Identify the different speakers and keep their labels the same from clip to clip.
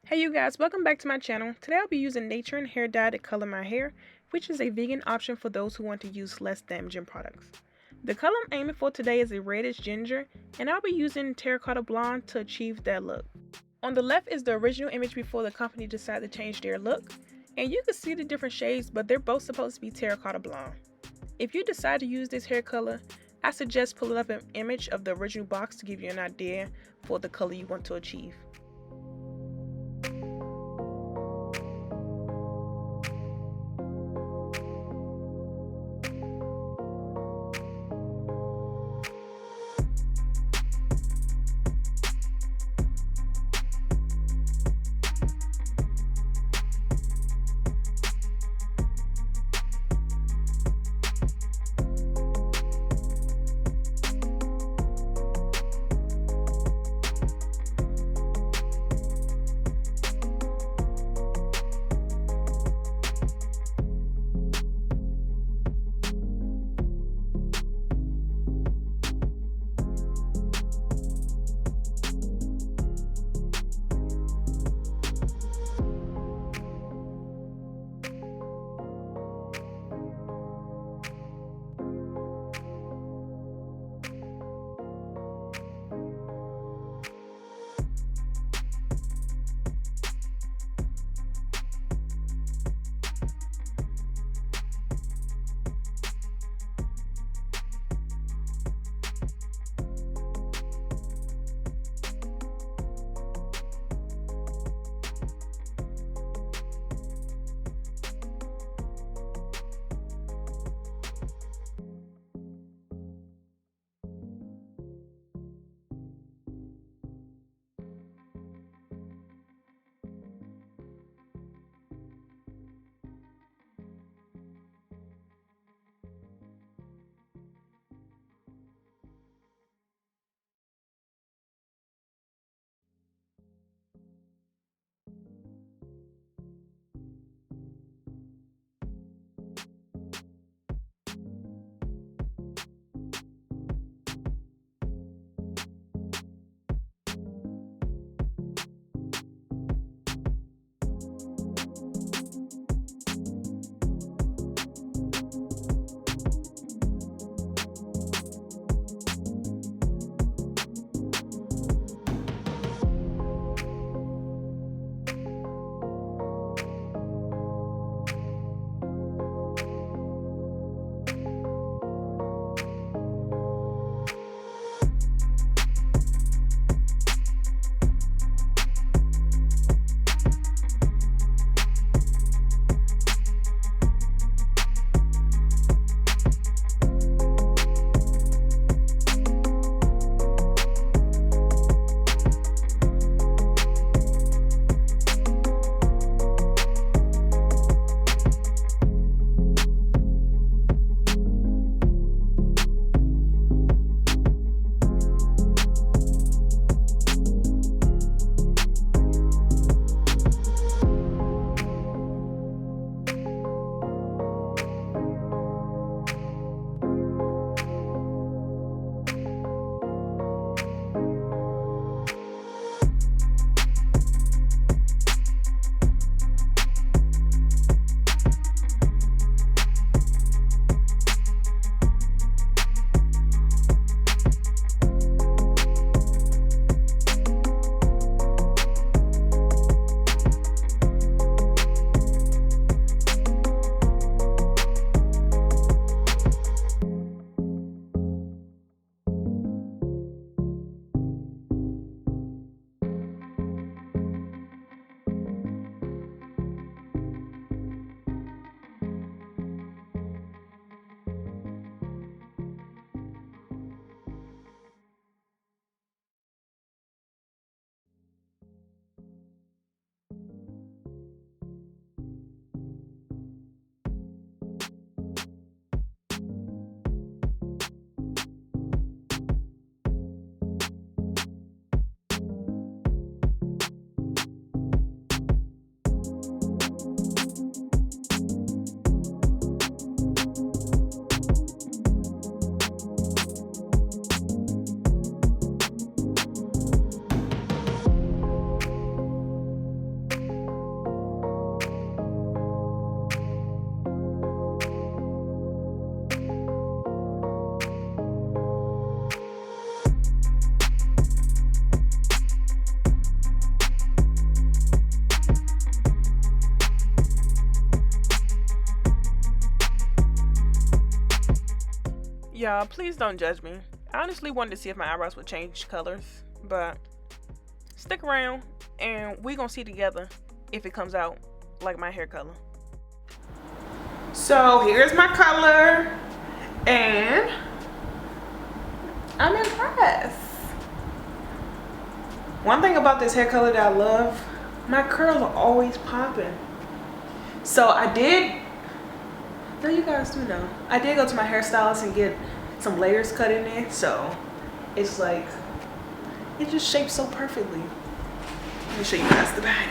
Speaker 1: Hey you guys, welcome back to my channel. Today I'll be using Naturtint hair dye to color my hair, which is a vegan option for those who want to use less damaging products. The color I'm aiming for today is a reddish ginger, and I'll be using Terracotta Blonde to achieve that look. On the left is the original image before the company decided to change their look, and you can see the different shades, but they're both supposed to be Terracotta Blonde. If you decide to use this hair color, I suggest pulling up an image of the original box to give you an idea for the color you want to achieve. Y'all, please don't judge me. I honestly wanted to see if my eyebrows would change colors, but stick around and we gonna see together if it comes out like my hair color. So here's my color and I'm impressed. One thing about this hair color that I love, my curls are always popping. So you guys do know, I did go to my hairstylist and get some layers cut in there, so it's like, it just shapes so perfectly. Let me show you guys the back.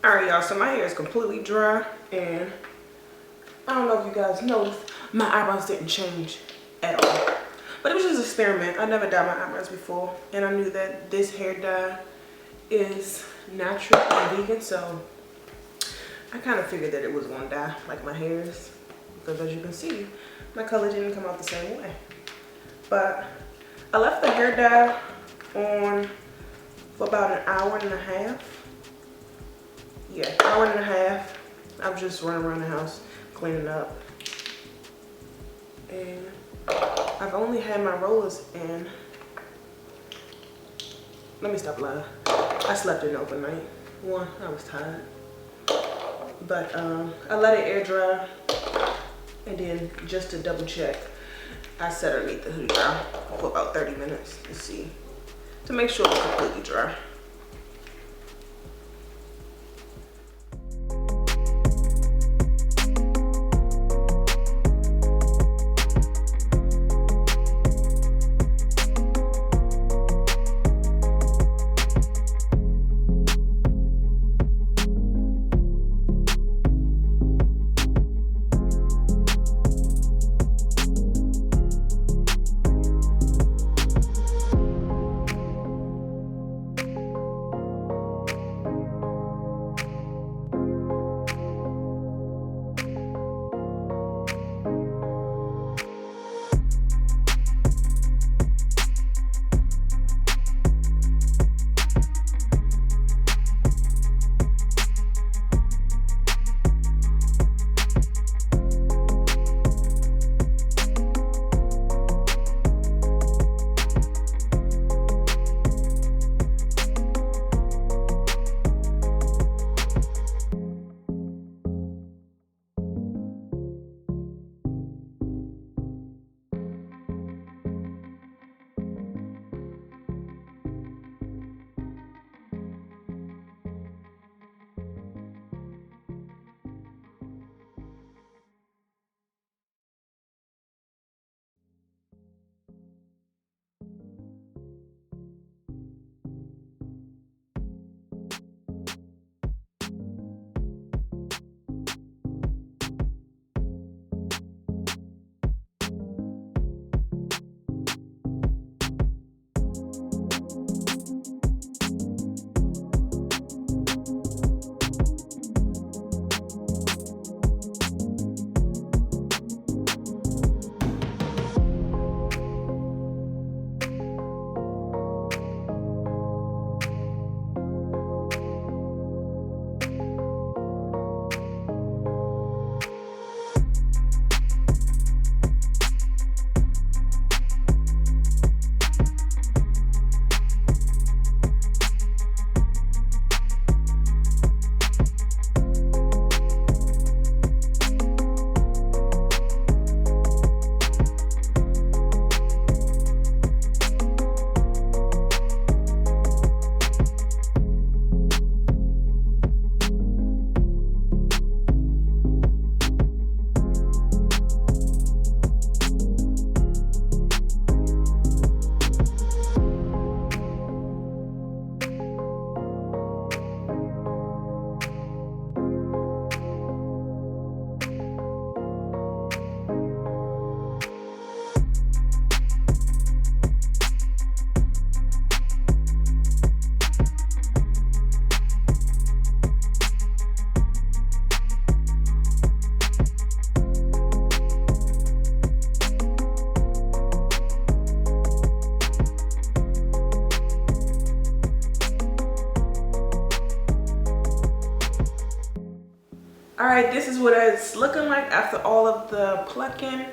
Speaker 1: Alright, y'all, so my hair is completely dry, and I don't know if you guys noticed, my eyebrows didn't change at all. But it was just an experiment. I never dyed my eyebrows before, and I knew that this hair dye is natural and vegan, so I kind of figured that it was gonna dye like my hairs, because as you can see, my color didn't come out the same way. But I left the hair dye on for about an hour and a half. Yeah, hour and a half. I'm just running around the house cleaning up, and I've only had my rollers in. Let me stop lying. I slept in overnight. One, I was tired, but I let it air dry, and then just to double check, I set underneath the hoodie dry for about 30 minutes to see, to make sure it's completely dry. Alright, this is what it's looking like after all of the plucking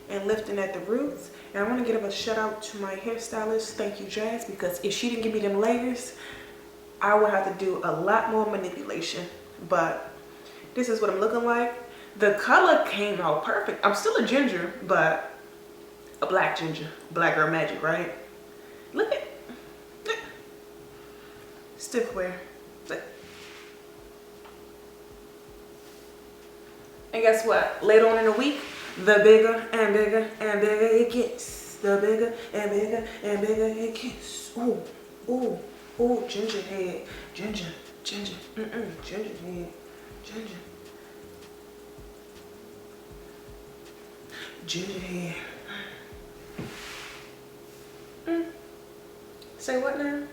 Speaker 1: and lifting at the roots. And I want to give a shout out to my hairstylist. Thank you, Jazz, because if she didn't give me them layers, I would have to do a lot more manipulation. But this is what I'm looking like. The color came out perfect. I'm still a ginger, but a black ginger. Black girl magic, right? Look at stiff wear. And guess what? Later on in the week, the bigger and bigger and bigger it gets. The bigger and bigger and bigger it gets. Ooh, ooh, Oh, ginger head. Ginger. Ginger. Ginger head. Ginger. Ginger head. Say what now?